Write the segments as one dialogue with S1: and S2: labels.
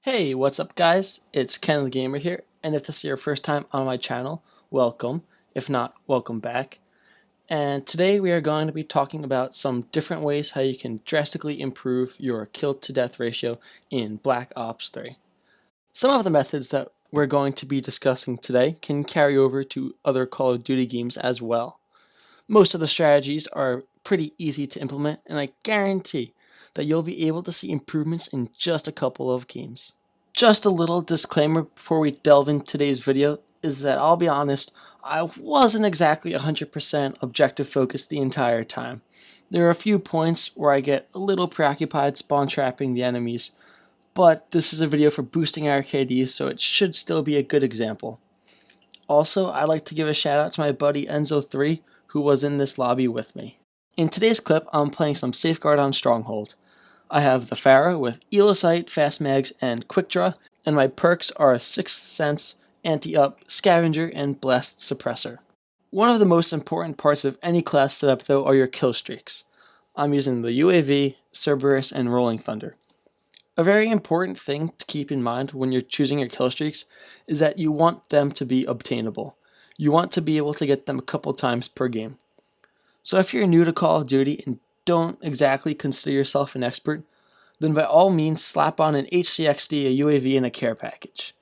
S1: Hey, what's up guys? It's Ken the Gamer here, and if this is your first time on my channel, welcome. If not, welcome back. And today we are going to be talking about some different ways how you can drastically improve your kill to death ratio in Black Ops 3. Some of the methods that we're going to be discussing today can carry over to other Call of Duty games as well. Most of the strategies are pretty easy to implement, and I guarantee that you'll be able to see improvements in just a couple of games. Just a little disclaimer before we delve into today's video is that I'll be honest, I wasn't exactly 100% objective focused the entire time. There are a few points where I get a little preoccupied spawn trapping the enemies, but this is a video for boosting our KDs, so it should still be a good example. Also, I'd like to give a shout out to my buddy Enzo3, who was in this lobby with me. In today's clip, I'm playing some Safeguard on Stronghold. I have the Pharah with Elocite, Fast Mags, and Quick Draw, and my perks are Sixth Sense, Anti-Up, Scavenger, and Blast Suppressor. One of the most important parts of any class setup though are your kill streaks. I'm using the UAV, Cerberus, and Rolling Thunder. A very important thing to keep in mind when you're choosing your kill streaks is that you want them to be obtainable. You want to be able to get them a couple times per game. So if you're new to Call of Duty and don't exactly consider yourself an expert, then by all means slap on an HCXD, a UAV, and a care package.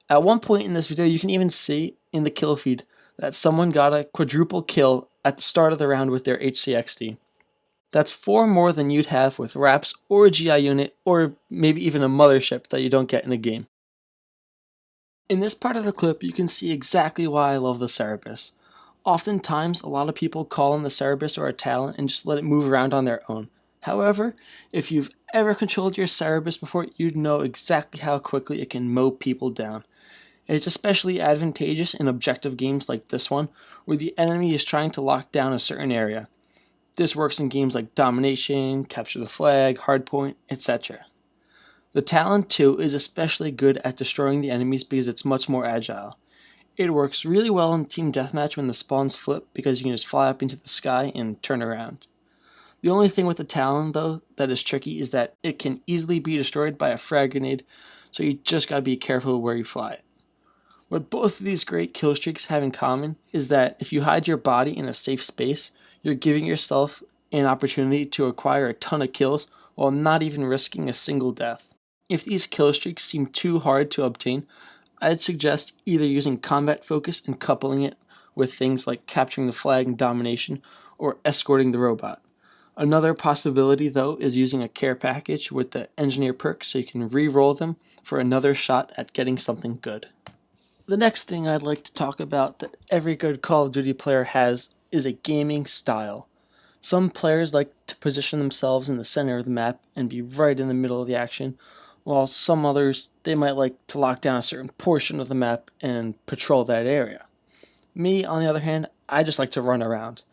S1: At one point in this video, you can even see in the kill feed that someone got a quadruple kill at the start of the round with their HCXD. That's 4 more than you'd have with RAPS or a GI unit or maybe even a mothership that you don't get in a game. In this part of the clip, you can see exactly why I love the Cerberus. Oftentimes, a lot of people call in the Cerberus or a Talon and just let it move around on their own. However, if you've ever controlled your Cerberus before, you'd know exactly how quickly it can mow people down. It's especially advantageous in objective games like this one, where the enemy is trying to lock down a certain area. This works in games like Domination, Capture the Flag, Hardpoint, etc. The Talon too is especially good at destroying the enemies because it's much more agile. It works really well in Team Deathmatch when the spawns flip because you can just fly up into the sky and turn around. The only thing with the Talon though that is tricky is that it can easily be destroyed by a frag grenade, so you just gotta be careful where you fly it. What both of these great kill streaks have in common is that if you hide your body in a safe space, you're giving yourself an opportunity to acquire a ton of kills while not even risking a single death. If these kill streaks seem too hard to obtain, I'd suggest either using combat focus and coupling it with things like capturing the flag and domination or escorting the robot. Another possibility though is using a care package with the engineer perk so you can re-roll them for another shot at getting something good. The next thing I'd like to talk about that every good Call of Duty player has is a gaming style. Some players like to position themselves in the center of the map and be right in the middle of the action, while some others, they might like to lock down a certain portion of the map and patrol that area. Me, on the other hand, I just like to run around.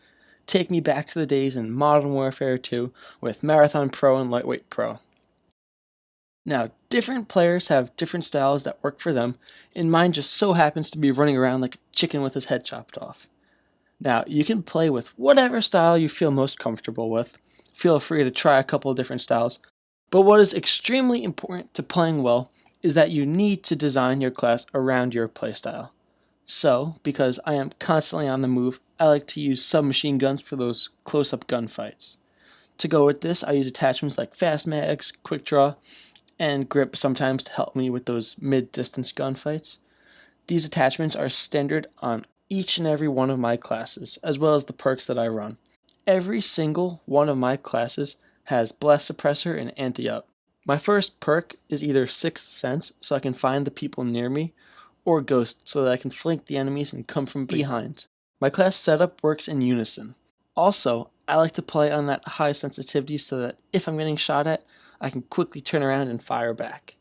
S1: Take me back to the days in Modern Warfare 2 with Marathon Pro and Lightweight Pro. Now, different players have different styles that work for them, and mine just so happens to be running around like a chicken with his head chopped off. Now, you can play with whatever style you feel most comfortable with. Feel free to try a couple of different styles. But what is extremely important to playing well is that you need to design your class around your playstyle. So, because I am constantly on the move, I like to use submachine guns for those close-up gunfights. To go with this, I use attachments like Fast Mags, Quick Draw, and Grip sometimes to help me with those mid-distance gunfights. These attachments are standard on each and every one of my classes, as well as the perks that I run. Every single one of my classes has Blast Suppressor and Anti-Up. My first perk is either Sixth Sense, so I can find the people near me, or Ghost, so that I can flank the enemies and come from behind. My class setup works in unison. Also, I like to play on that high sensitivity so that if I'm getting shot at, I can quickly turn around and fire back.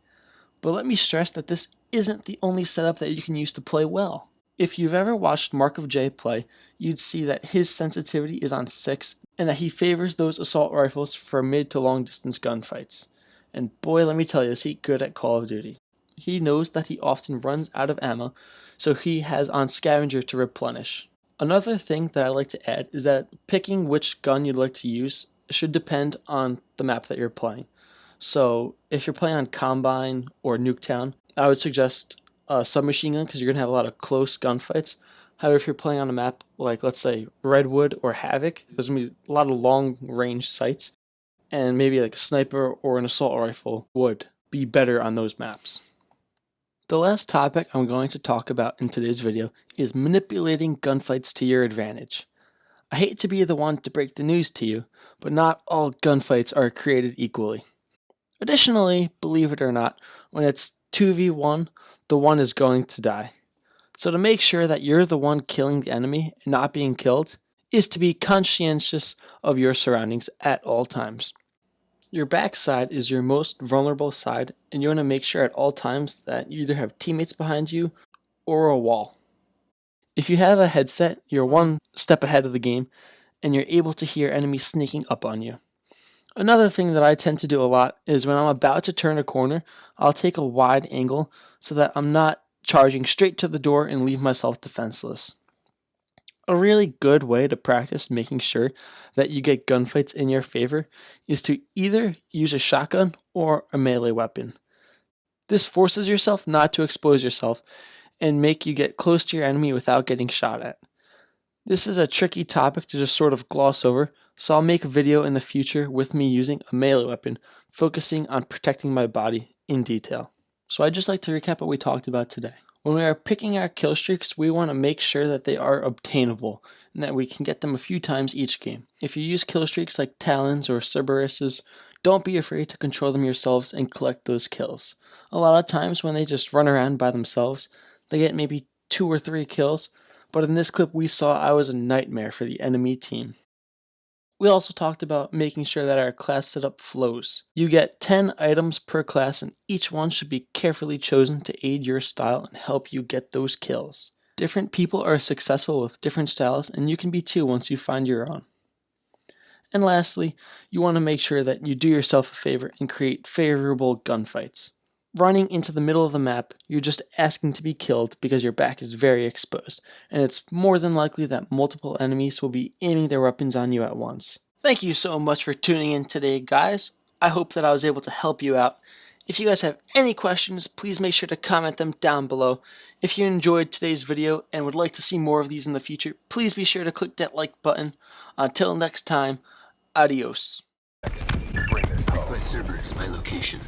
S1: But let me stress that this isn't the only setup that you can use to play well. If you've ever watched Mark of J play, you'd see that his sensitivity is on 6 and that he favors those assault rifles for mid to long distance gunfights. And boy, let me tell you, is he good at Call of Duty. He knows that he often runs out of ammo, so he has on Scavenger to replenish. Another thing that I like to add is that picking which gun you'd like to use should depend on the map that you're playing. So if you're playing on Combine or Nuketown, I would suggest a submachine gun because you're gonna have a lot of close gunfights. However, if you're playing on a map like, let's say, Redwood or Havoc, there's gonna be a lot of long range sights, and maybe like a sniper or an assault rifle would be better on those maps. The last topic I'm going to talk about in today's video is manipulating gunfights to your advantage. I hate to be the one to break the news to you, but not all gunfights are created equally. Additionally, believe it or not, when it's 2v1, the one is going to die. So to make sure that you're the one killing the enemy and not being killed, is to be conscientious of your surroundings at all times. Your backside is your most vulnerable side, and you want to make sure at all times that you either have teammates behind you or a wall. If you have a headset, you're one step ahead of the game, and you're able to hear enemies sneaking up on you. Another thing that I tend to do a lot is when I'm about to turn a corner, I'll take a wide angle so that I'm not charging straight to the door and leave myself defenseless. A really good way to practice making sure that you get gunfights in your favor is to either use a shotgun or a melee weapon. This forces yourself not to expose yourself and make you get close to your enemy without getting shot at. This is a tricky topic to just sort of gloss over, so I'll make a video in the future with me using a melee weapon, focusing on protecting my body in detail. So I'd just like to recap what we talked about today. When we are picking our kill streaks, we want to make sure that they are obtainable, and that we can get them a few times each game. If you use kill streaks like Talons or Cerberuses, don't be afraid to control them yourselves and collect those kills. A lot of times when they just run around by themselves, they get maybe 2 or 3 kills, but in this clip we saw I was a nightmare for the enemy team. We also talked about making sure that our class setup flows. You get 10 items per class, and each one should be carefully chosen to aid your style and help you get those kills. Different people are successful with different styles, and you can be too once you find your own. And lastly, you want to make sure that you do yourself a favor and create favorable gunfights. Running into the middle of the map, you're just asking to be killed because your back is very exposed, and it's more than likely that multiple enemies will be aiming their weapons on you at once. Thank you so much for tuning in today, guys. I hope that I was able to help you out. If you guys have any questions, please make sure to comment them down below. If you enjoyed today's video and would like to see more of these in the future, please be sure to click that like button. Until next time, adios.
S2: My server is my location.